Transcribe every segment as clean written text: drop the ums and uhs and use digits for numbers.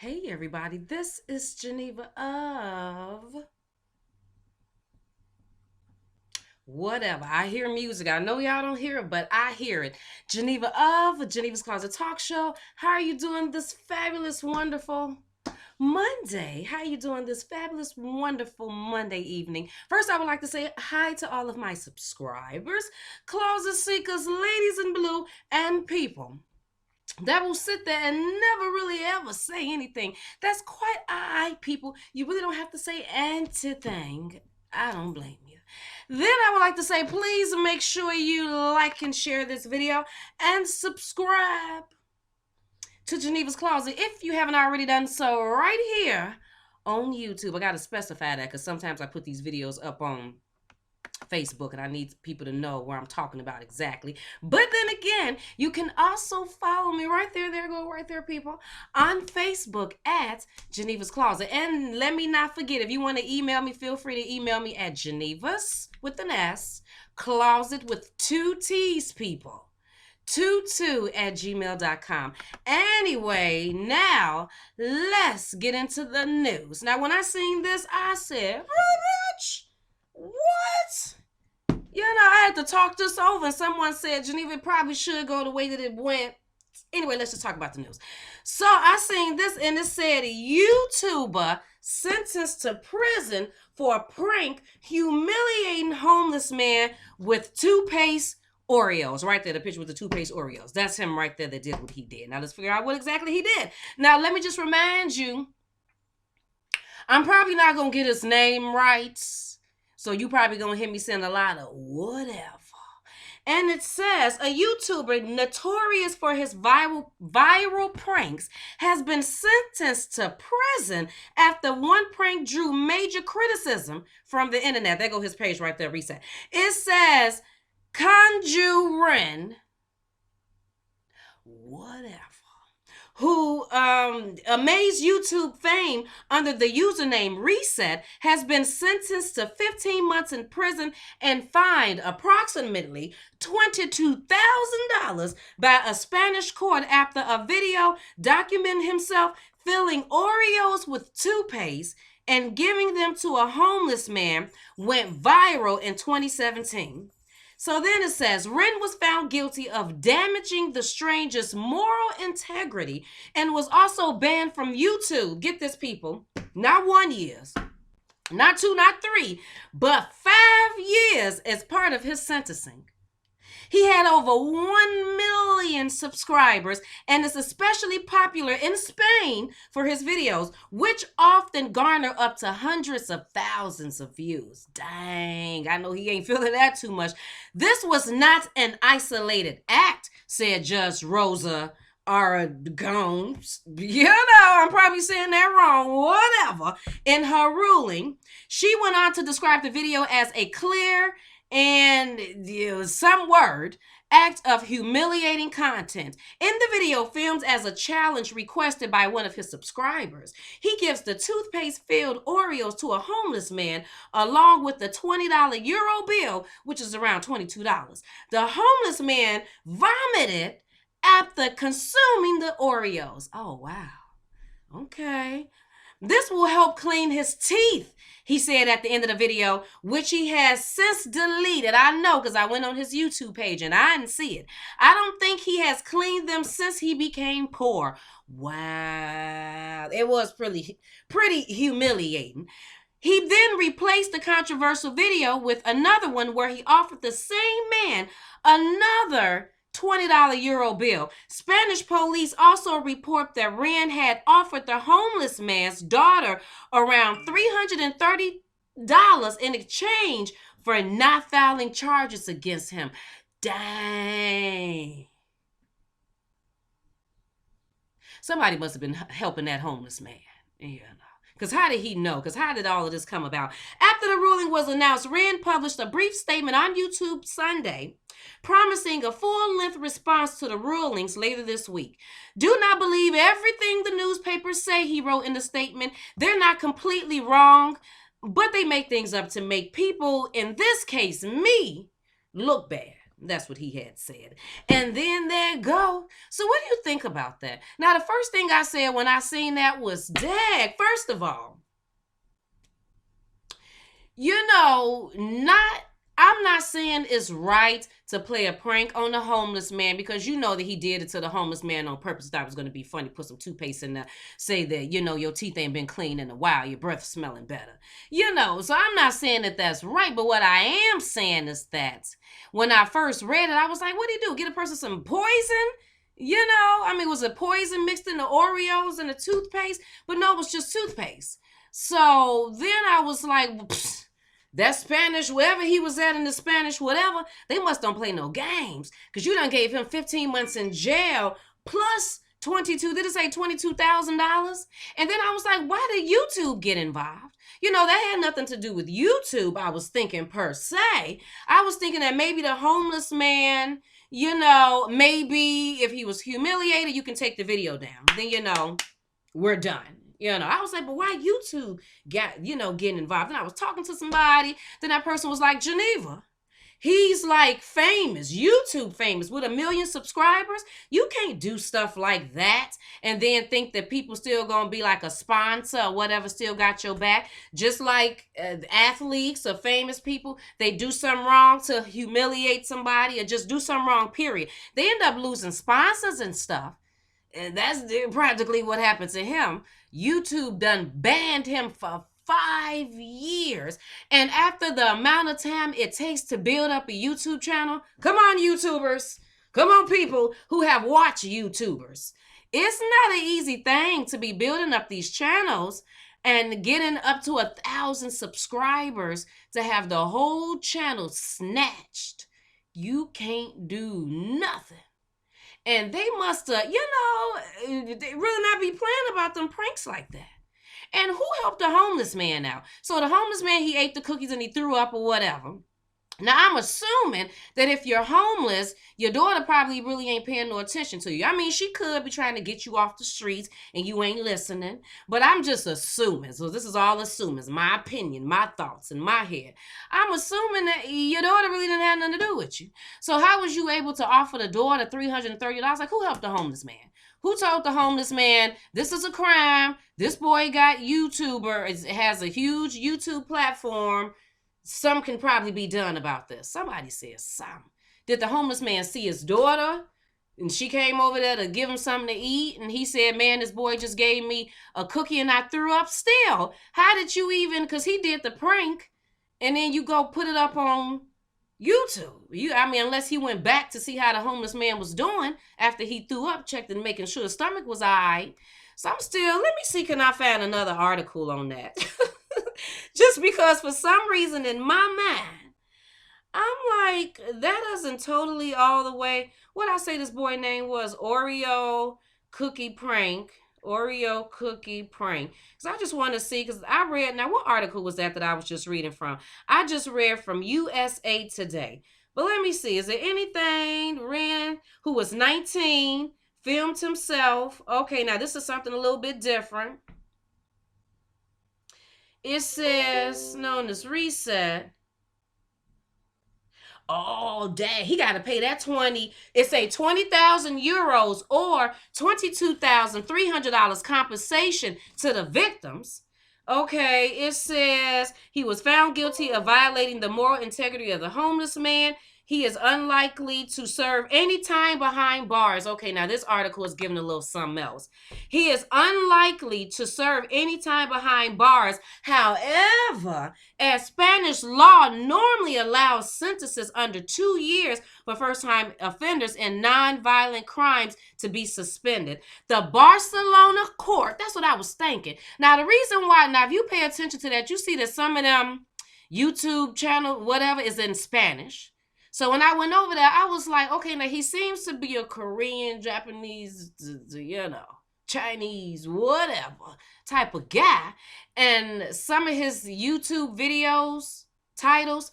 Hey everybody, this is Geneva of whatever. I hear music. I know y'all don't hear it, but I hear it. Geneva of Geneva's Closet Talk Show. How are you doing this fabulous, wonderful Monday? How are you doing this fabulous, wonderful Monday evening? First, I would like to say hi to all of my subscribers, closet seekers, ladies in blue, and people that will sit there and never really ever say anything. That's quite all right, people. You really don't have to say anything. I don't blame you. Then I would like to say, please make sure you like and share this video and subscribe to Geneva's Closet if you haven't already done so right here on YouTube. I got to specify that because sometimes I put these videos up on Facebook and I need people to know where I'm talking about exactly. But then again, you can also follow me right there. There go right there, people, on Facebook at Geneva's Closet. And let me not forget, if you want to email me, feel free to email me at Geneva's with an S, Closet with two T's, people. 22@gmail.com. Anyway, now let's get into the news. Now, when I seen this, I said, Rich, what? I had to talk this over, and someone said Geneva probably should go the way that it went. Anyway, let's just talk about the news. So I seen this, and it said YouTuber sentenced to prison for a prank humiliating homeless man with toothpaste Oreos. Right there, the picture with the toothpaste Oreos. That's him right there that did what he did. Now let's figure out what exactly he did. Now let me just remind you, I'm probably not going to get his name right. So you probably going to hear me saying a lot of whatever. And it says a YouTuber notorious for his viral pranks has been sentenced to prison after one prank drew major criticism from the internet. There go his page right there, reset. It says Conjurin, whatever, who amazed YouTube fame under the username Reset, has been sentenced to 15 months in prison and fined approximately $22,000 by a Spanish court after a video documenting himself filling Oreos with toothpaste and giving them to a homeless man went viral in 2017. So then it says, Wren was found guilty of damaging the stranger's moral integrity and was also banned from YouTube. Get this, people. Not 1 year, not 2, not 3, but 5 years as part of his sentencing. He had over 1 million subscribers and is especially popular in Spain for his videos, which often garner up to hundreds of thousands of views. Dang, I know he ain't feeling that too much. This was not an isolated act, said Judge Rosa Aragon. I'm probably saying that wrong, whatever. In her ruling, she went on to describe the video as a clear and some word act of humiliating content. In the video, filmed as a challenge requested by one of his subscribers, he gives the toothpaste-filled Oreos to a homeless man along with the $20 euro bill, which is around $22. The homeless man vomited after consuming the Oreos. Oh, wow. Okay. This will help clean his teeth, he said at the end of the video, which he has since deleted. I know, because I went on his YouTube page and I didn't see it. I don't think he has cleaned them since he became poor. Wow. It was pretty humiliating. He then replaced the controversial video with another one where he offered the same man another $20 euro bill. Spanish police also report that Wren had offered the homeless man's daughter around $330 in exchange for not filing charges against him. Dang. Somebody must have been helping that homeless man. Because how did he know? Because how did all of this come about? After the ruling was announced, Wren published a brief statement on YouTube Sunday, promising a full-length response to the rulings later this week. Do not believe everything the newspapers say, he wrote in the statement. They're not completely wrong, but they make things up to make people, in this case, me, look bad. That's what he had said. And then there go. So what do you think about that? Now, the first thing I said when I seen that was, dag, first of all, I'm not saying it's right to play a prank on the homeless man, because you know that he did it to the homeless man on purpose. Thought it was going to be funny. Put some toothpaste in there. Say that, your teeth ain't been cleaned in a while. Your breath is smelling better. So I'm not saying that that's right. But what I am saying is that when I first read it, I was like, what do you do? Get a person some poison? Was it poison mixed in the Oreos and the toothpaste? But no, it was just toothpaste. So then I was like, that Spanish, wherever he was at in the Spanish, whatever, they must don't play no games. Because you done gave him 15 months in jail plus did it say $22,000? And then I was like, why did YouTube get involved? That had nothing to do with YouTube, I was thinking per se. I was thinking that maybe the homeless man, maybe if he was humiliated, you can take the video down. Then, we're done. I was like, but why YouTube getting involved? And I was talking to somebody, then that person was like, Geneva, he's like famous, YouTube famous with 1 million subscribers. You can't do stuff like that and then think that people still gonna be like a sponsor or whatever, still got your back. Just like athletes or famous people, they do something wrong to humiliate somebody or just do something wrong, period. They end up losing sponsors and stuff. And that's practically what happened to him. YouTube done banned him for 5 years. And after the amount of time it takes to build up a YouTube channel, come on, YouTubers. Come on, people who have watched YouTubers. It's not an easy thing to be building up these channels and getting up to 1,000 subscribers to have the whole channel snatched. You can't do nothing. And they must have, they really not be playing about them pranks like that. And who helped the homeless man out? So the homeless man, he ate the cookies and he threw up or whatever. Now, I'm assuming that if you're homeless, your daughter probably really ain't paying no attention to you. She could be trying to get you off the streets and you ain't listening. But I'm just assuming. So this is all assuming. My opinion, my thoughts in my head. I'm assuming that your daughter really didn't have nothing to do with you. So how was you able to offer the daughter $330? Like, who helped the homeless man? Who told the homeless man, this is a crime? This boy got YouTuber. It has a huge YouTube platform. Some can probably be done about this. Somebody says something. Did the homeless man see his daughter? And she came over there to give him something to eat. And he said, man, this boy just gave me a cookie and I threw up. Still, how did you even, because he did the prank. And then you go put it up on YouTube. Unless he went back to see how the homeless man was doing after he threw up, checked and making sure his stomach was all right. So let me see, can I find another article on that? Just because for some reason in my mind, I'm like, that doesn't totally all the way. What I say this boy name was Oreo cookie prank. Oreo cookie prank. Because I just want to see, because I read, now what article was that I was just reading from? I just read from USA Today. But let me see, is there anything, Ren, who was 19, filmed himself. Okay, now this is something a little bit different. It says, known as reset. Oh, dang. He got to pay that 20. It's a 20,000 euros or $22,300 compensation to the victims. Okay, it says he was found guilty of violating the moral integrity of the homeless man. He is unlikely to serve any time behind bars. Okay, now this article is giving a little something else. He is unlikely to serve any time behind bars. However, as Spanish law normally allows sentences under 2 years for first-time offenders in non-violent crimes to be suspended. The Barcelona court, that's what I was thinking. Now, the reason why, now if you pay attention to that, you see that some of them YouTube channel, whatever, is in Spanish. So when I went over there, I was like, okay, now he seems to be a Korean, Japanese, Chinese, whatever type of guy. And some of his YouTube videos, titles,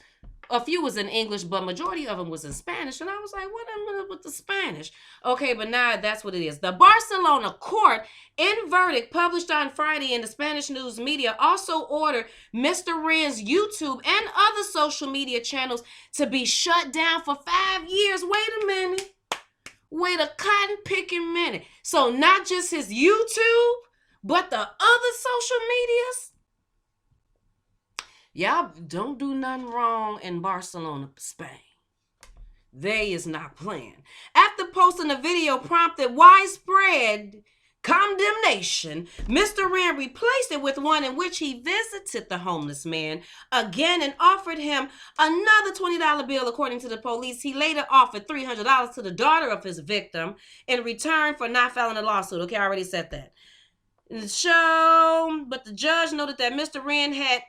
a few was in English, but majority of them was in Spanish. And I was like, what am I with the Spanish? Okay, but now that's what it is. The Barcelona court, in verdict published on Friday in the Spanish news media, also ordered Mr. Ren's YouTube and other social media channels to be shut down for 5 years. Wait a minute. Wait a cotton picking minute. So not just his YouTube, but the other social medias? Y'all don't do nothing wrong in Barcelona, Spain. They is not playing. After posting the video prompted widespread condemnation, Mr. Ren replaced it with one in which he visited the homeless man again and offered him another $20 bill. According to the police, he later offered $300 to the daughter of his victim in return for not filing a lawsuit. Okay, I already said that. But the judge noted that Mr. Ren had,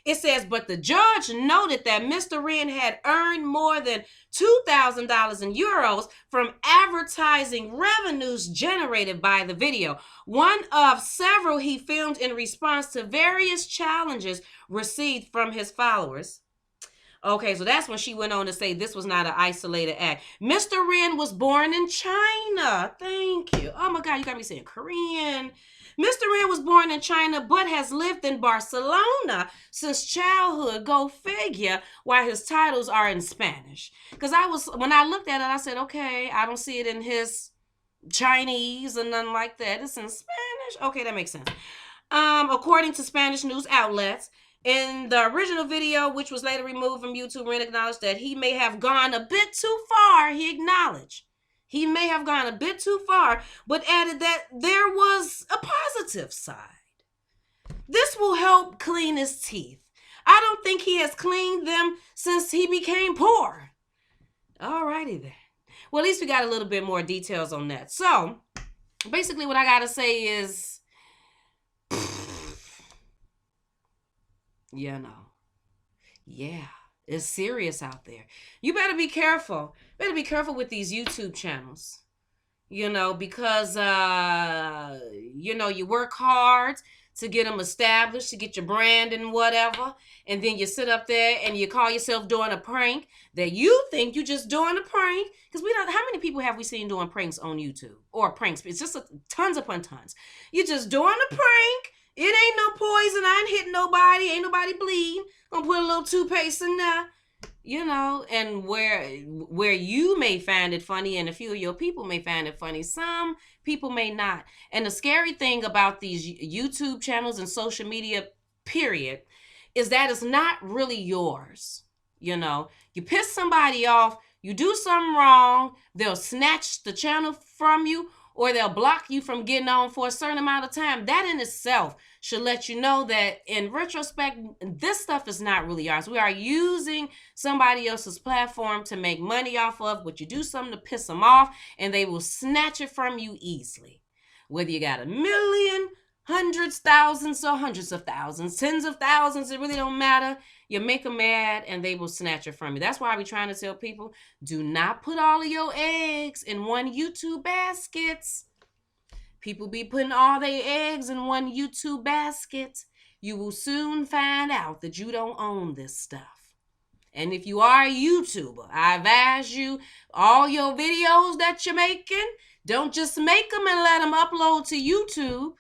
it says, but the judge noted that Mr. Ren had earned more than $2,000 in euros from advertising revenues generated by the video, one of several he filmed in response to various challenges received from his followers. Okay, so that's when she went on to say this was not an isolated act. Mr. Ren was born in China. Thank you. Oh my God, you got me saying Korean. Mr. Ren was born in China, but has lived in Barcelona since childhood. Go figure, while his titles are in Spanish. Because when I looked at it, I said, okay, I don't see it in his Chinese or nothing like that. It's in Spanish. Okay, that makes sense. According to Spanish news outlets, in the original video, which was later removed from YouTube, Ren acknowledged that he may have gone a bit too far. He acknowledged he may have gone a bit too far, but added that there was a positive side. This will help clean his teeth. I don't think he has cleaned them since he became poor. Alrighty then. Well, at least we got a little bit more details on that. So, basically what I got to say is, it's serious out there. You better be careful. Better be careful with these YouTube channels. Because, you work hard to get them established, to get your brand and whatever. And then you sit up there and you call yourself doing a prank that you think you just doing a prank. Because how many people have we seen doing pranks on YouTube? Or pranks. It's just tons upon tons. You're just doing a prank. It ain't no poison. I ain't hitting nobody. Ain't nobody bleeding. Gonna put a little toothpaste in there. And where you may find it funny and a few of your people may find it funny, some people may not. And the scary thing about these YouTube channels and social media, period, is that it's not really yours. You piss somebody off, you do something wrong, they'll snatch the channel from you, or they'll block you from getting on for a certain amount of time. That in itself should let you know that in retrospect, this stuff is not really ours. We are using somebody else's platform to make money off of, but you do something to piss them off and they will snatch it from you easily. Whether you got 1 million, hundreds, thousands, or hundreds of thousands, tens of thousands, it really don't matter. You make them mad and they will snatch it from you. That's why we're trying to tell people, do not put all of your eggs in one YouTube basket. People be putting all their eggs in one YouTube basket. You will soon find out that you don't own this stuff. And if you are a YouTuber, I advise you, all your videos that you're making, don't just make them and let them upload to YouTube.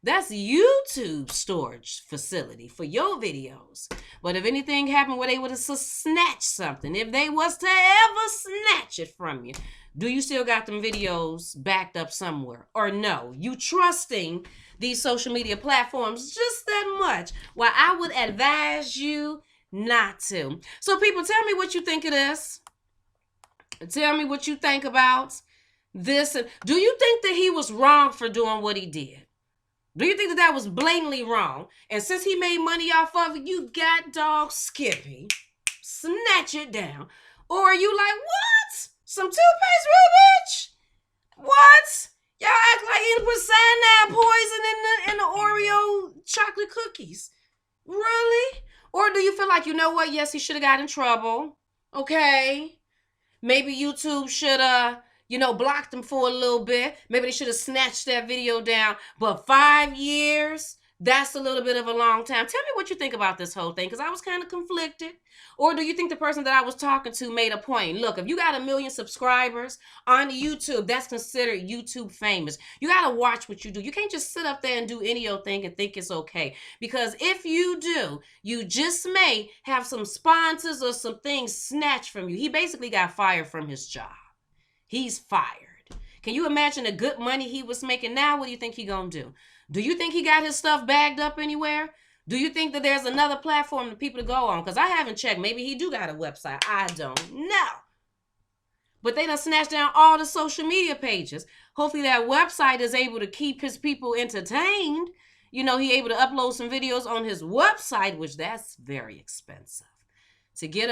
That's YouTube storage facility for your videos. But if anything happened where they would have snatched something, if they was to ever snatch it from you, do you still got them videos backed up somewhere? Or no, you trusting these social media platforms just that much? Well, I would advise you not to. So people, tell me what you think of this. Tell me what you think about this. Do you think that he was wrong for doing what he did? Do you think that was blatantly wrong? And since he made money off of it, you got dog Skippy. Snatch it down. Or are you like, what? Some toothpaste, real bitch? What? Y'all act like you put cyanide poison in the Oreo chocolate cookies. Really? Or do you feel like, you know what? Yes, he should have got in trouble. Okay. Maybe YouTube should have, blocked him for a little bit. Maybe they should have snatched that video down. But 5 years, That's a little bit of a long time. Tell me what you think about this whole thing, because I was kind of conflicted. Or do you think the person that I was talking to made a point? Look, if you got 1 million subscribers on YouTube, that's considered YouTube famous. You got to watch what you do. You can't just sit up there and do any old thing and think it's okay. Because if you do, you just may have some sponsors or some things snatched from you. He basically got fired from his job. He's fired. Can you imagine the good money he was making? Now what do you think he gonna do? Do you think he got his stuff bagged up anywhere? Do you think that there's another platform for people to go on? Because I haven't checked. Maybe he do got a website. I don't know. But they done snatched down all the social media pages. Hopefully that website is able to keep his people entertained. You know, he able to upload some videos on his website, which that's very expensive. To get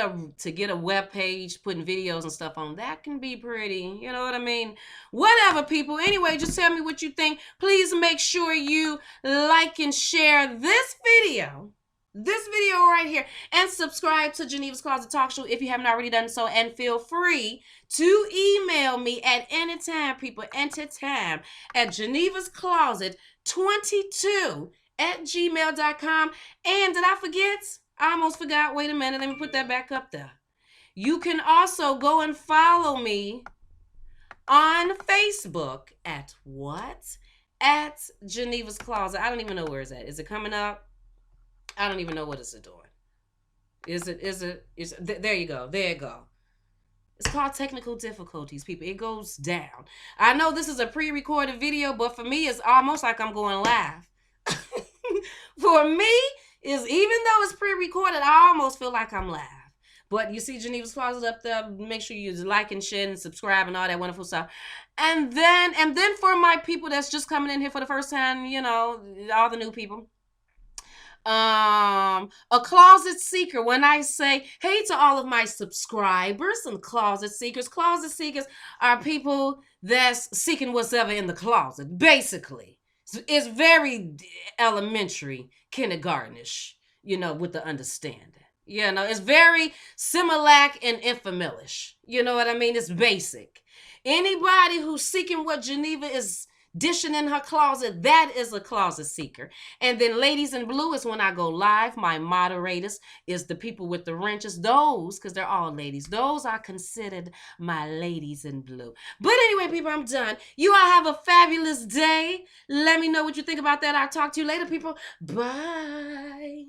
a web page, putting videos and stuff on, that can be pretty, you know what I mean? Whatever, people. Anyway, just tell me what you think. Please make sure you like and share this video right here, and subscribe to Geneva's Closet Talk Show if you haven't already done so, and feel free to email me at any time, people, anytime, at genevascloset22@gmail.com. And did I forget? I almost forgot. Wait a minute. Let me put that back up there. You can also go and follow me on Facebook at what? At Geneva's Closet. I don't even know where it's at. Is it coming up? I don't even know what it's doing. There you go. There you go. It's called technical difficulties, people. It goes down. I know this is a pre-recorded video, but for me, it's almost like I'm going live. For me, is even though it's pre-recorded, I almost feel like I'm live. But you see Geneva's Closet up there. Make sure you like and share and subscribe and all that wonderful stuff. And then for my people that's just coming in here for the first time, you know, all the new people. A closet seeker. When I say hey to all of my subscribers and closet seekers are people that's seeking what's ever in the closet, basically. It's very elementary, kindergartenish, you know, with the understanding. You know, it's very Similac and Infamilish. You know what I mean? It's basic. Anybody who's seeking what Geneva is dishing in her closet, that is a closet seeker. And then ladies in blue is when I go live. My moderators is the people with the wrenches. Those, because they're all ladies, those are considered my ladies in blue. But anyway, people, I'm done. You all have a fabulous day. Let me know what you think about that. I'll talk to you later, people. Bye.